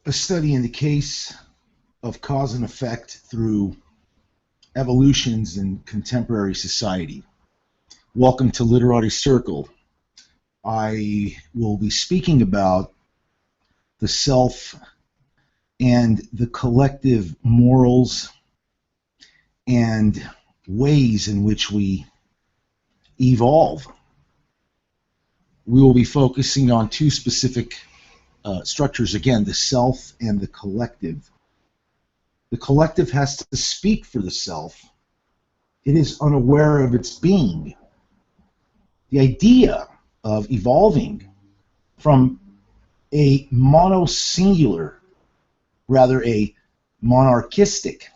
a study in the case of cause and effect through evolutions in contemporary society. Welcome to Literati Circle. I will be speaking about the self and the collective morals and ways in which we evolve. We will be focusing on two specific structures, again, the self and the collective. The collective has to speak for the self. It is unaware of its being. The idea of evolving from a monosingular, rather a monarchistic,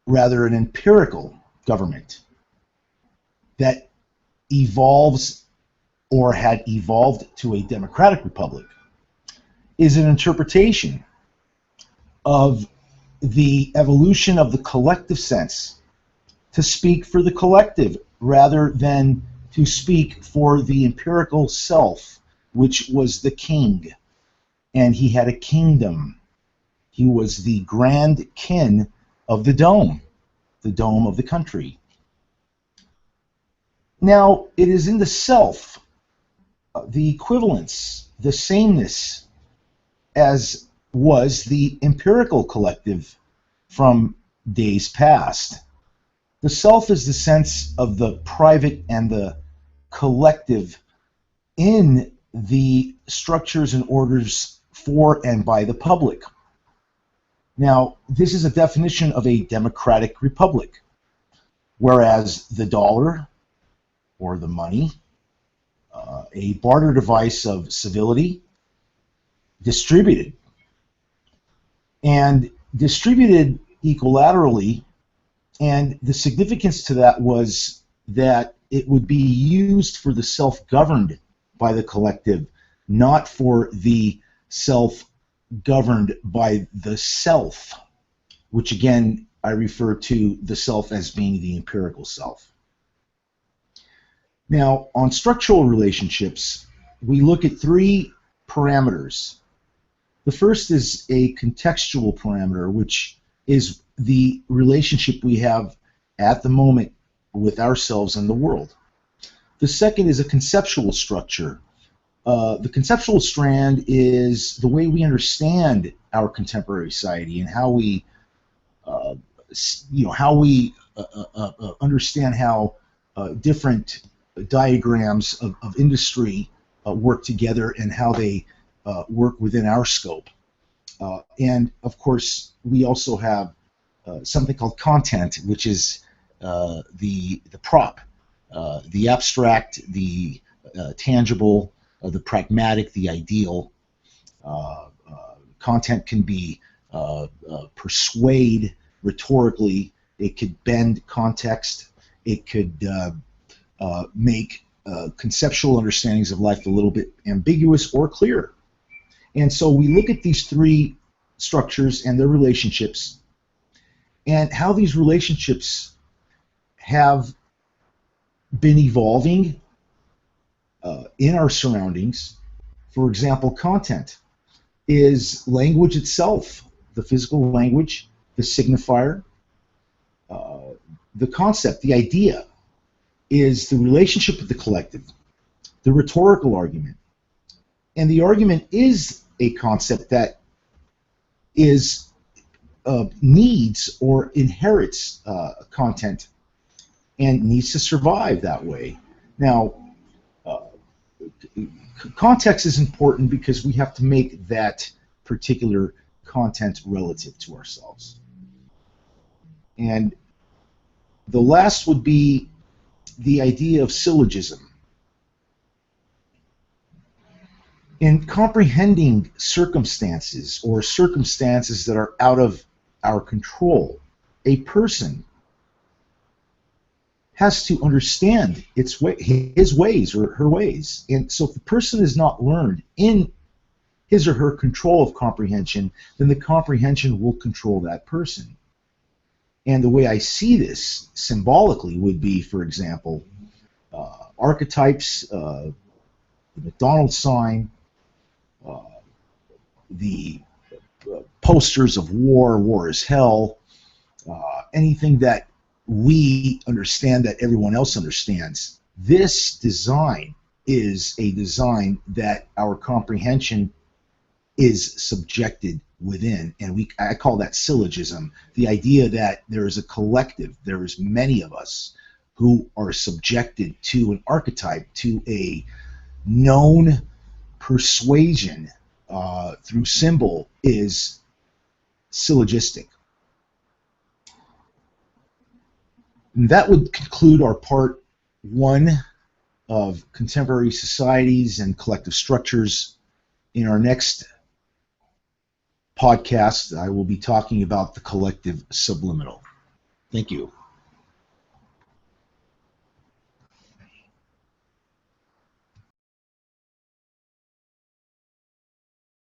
rather an empirical government that evolves or had evolved to a democratic republic is an interpretation of the evolution of the collective sense to speak for the collective rather than to speak for the empirical self, which was the king, and he had a kingdom. He was the grand kin of the dome of the country. Now, it is in the self, the equivalence, the sameness, as was the empirical collective from days past. The self is the sense of the private and the collective in the structures and orders for and by the public. Now, this is a definition of a democratic republic, whereas the dollar or the money, a barter device of civility, distributed equilaterally, and the significance to that was that it would be used for the self governed by the collective, not for the self governed by the self, which again I refer to the self as being the empirical self. Now, on structural relationships, we look at three parameters. The first is a contextual parameter, which is the relationship we have at the moment with ourselves and the world. The second is a conceptual structure. The conceptual strand is the way we understand our contemporary society and how we, understand how different diagrams of industry work together and how they work within our scope. And of course, we also have something called content, which is the prop, the abstract, the tangible, the pragmatic, the ideal. Content can be persuade rhetorically. It could bend context. It could make conceptual understandings of life a little bit ambiguous or clear. And so we look at these three structures and their relationships and how these relationships have been evolving in our surroundings. For example, content is language itself, the physical language, the signifier, the concept, the idea is the relationship with the collective, the rhetorical argument. And the argument is a concept that is needs or inherits content and needs to survive that way. Now, context is important because we have to make that particular content relative to ourselves. And the last would be the idea of syllogism. In comprehending circumstances or circumstances that are out of our control, a person has to understand his ways or her ways. And so if the person is not learned in his or her control of comprehension, then the comprehension will control that person. And the way I see this symbolically would be, for example, archetypes, the McDonald's sign, the posters of war is hell, anything that we understand that everyone else understands. This design is a design that our comprehension is subjected within, and I call that syllogism, the idea that there is a collective, there is many of us who are subjected to an archetype, to a known persuasion through symbol, is syllogistic. And that would conclude our part 1 of contemporary societies and collective structures. In our next podcast, I will be talking about the collective subliminal. Thank you.